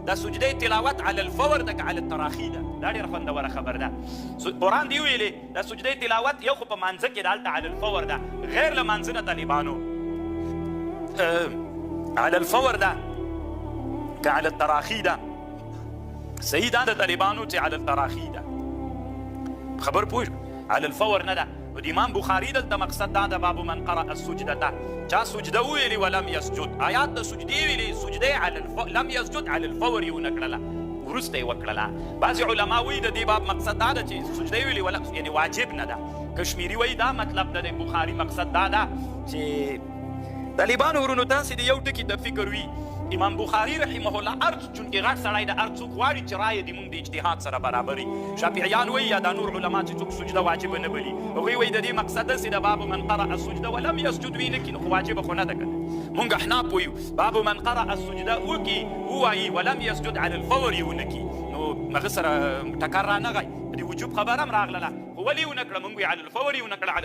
دا سجده تلاوت على الفور ده على التراخي ده ډېره خوندوره خبر ده. قرآن دی ویلې دا سجده تلاوت یو خو په مانځه کې دلته على الفور ده، غیر له مانځه نه طالبانو على الفور ده که على التراخي ده صحیح ده د طالبانو چې على التراخي ده خبر پوه على الفور نه ده. نو د امام بخاري دلته مقصد دا ده باب من قرأ السجدة چا سجده وویلې ولم یسجد آیات د سجدې ویلې سجده على لم یسجد على الفور یې ونه کړله وروسته یې وکړله. بعضې علما وایي د دې باب مقصد دا ده چې سجده یې ویلې ولم یعنې واجب نه ده. کشمیري وایي دا مطلب ده د بخاري مقصد دا ده چې طالبانو ورونو تاسې د یو ټکي د فکر وي امام بخاري رحمه الله ارڅ چونکې غټ سړی د هر څوک غواړي چې رایې د موږ د اجتهاد سره برابر وي. شافعیان وایي یا دا نور علما چې څوک سجده واجبه نه بلي هغوی وایي د دې مقصد داسې د باب من قرأ السجده ولم یسجد وي نه کړي نو خو واجبه خو نه ده که موږ احناف وایو باب من قرأ السجده وکړي ووایي ولم یسجد على الفور یې ونه کړي نو هغه سره ټکر رانغی د وجوب خبره هم راغله خو ولې ونه کړه موږ یې على الفور یې ونه کړه على